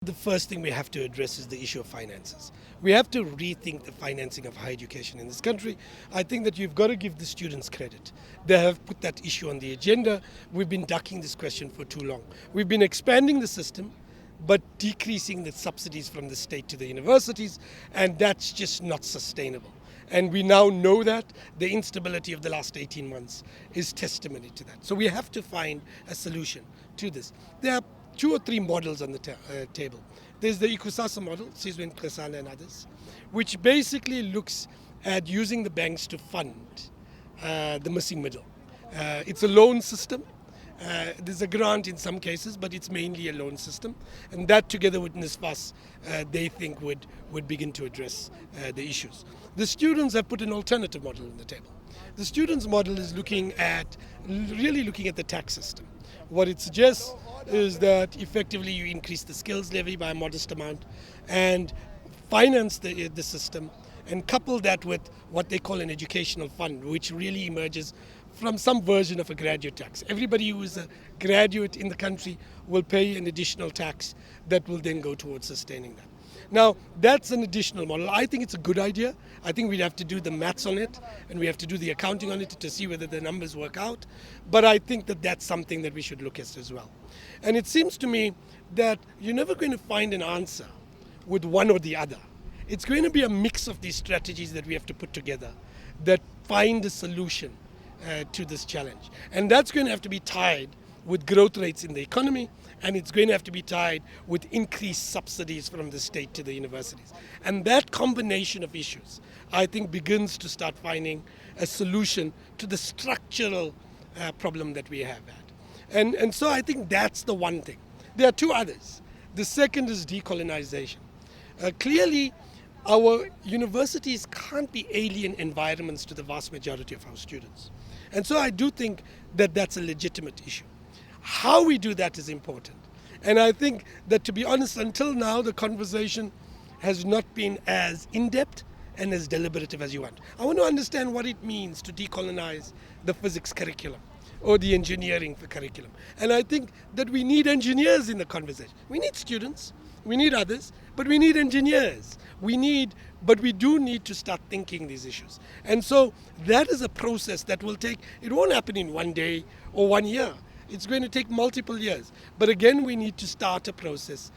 The first thing we have to address is the issue of finances. We have to rethink the financing of higher education in this country. I think that you've got to give the students credit. They have put that issue on the agenda. We've been ducking this question for too long. We've been expanding the system, but decreasing the subsidies from the state to the universities, and that's just not sustainable. And we now know that the instability of the last 18 months is testimony to that. So we have to find a solution to this. There are 2 or 3 models on the table. There's the Ikusasa model, Sizwe Nkosana and others, which basically looks at using the banks to fund the missing middle. It's a loan system. There's a grant in some cases, but it's mainly a loan system. And that together with NSFAS, they think would begin to address the issues. The students have put an alternative model on the table. The students' model is really looking at the tax system. What it suggests is that effectively you increase the skills levy by a modest amount and finance the system and couple that with what they call an educational fund, which really emerges from some version of a graduate tax. Everybody who is a graduate in the country will pay an additional tax that will then go towards sustaining that. Now, that's an additional model. I think it's a good idea. I think we'd have to do the maths on it and we have to do the accounting on it to see whether the numbers work out. But I think that that's something that we should look at as well. And it seems to me that you're never going to find an answer with one or the other. It's going to be a mix of these strategies that we have to put together that find a solution to this challenge. And that's going to have to be tied with growth rates in the economy, and it's going to have to be tied with increased subsidies from the state to the universities. And that combination of issues, I think, begins to start finding a solution to the structural problem that we have had. And so I think that's the one thing. There are 2 others. The second is decolonization. Clearly, our universities can't be alien environments to the vast majority of our students. And so I do think that that's a legitimate issue. How we do that is important. And I think that, to be honest, until now, the conversation has not been as in-depth and as deliberative as you want. I want to understand what it means to decolonize the physics curriculum or the engineering curriculum. And I think that we need engineers in the conversation. We need students, we need others, but we need engineers. But we do need to start thinking these issues. And so that is a process that will take, it won't happen in one day or 1 year. It's going to take multiple years. But again, we need to start a process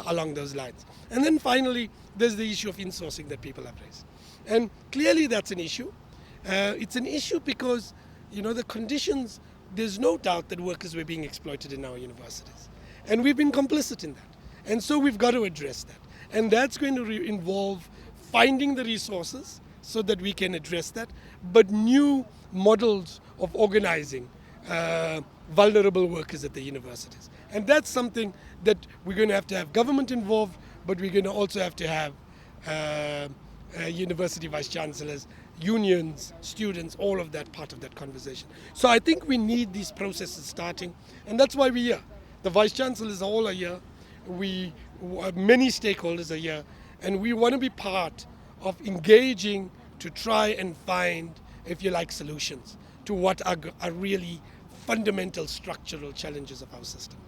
along those lines. And then finally, there's the issue of insourcing that people have raised. And clearly that's an issue. It's an issue because, the conditions, there's no doubt that workers were being exploited in our universities. And we've been complicit in that. And so we've got to address that. And that's going to involve finding the resources so that we can address that, but new models of organizing vulnerable workers at the universities. And that's something that we're going to have government involved, but we're going to also have to have university vice chancellors, unions, students, all of that part of that conversation. So I think we need these processes starting, and that's why we're here. The vice chancellors all are here. Many stakeholders are here, and we want to be part of engaging to try and find, if you like, solutions to what are really fundamental structural challenges of our system.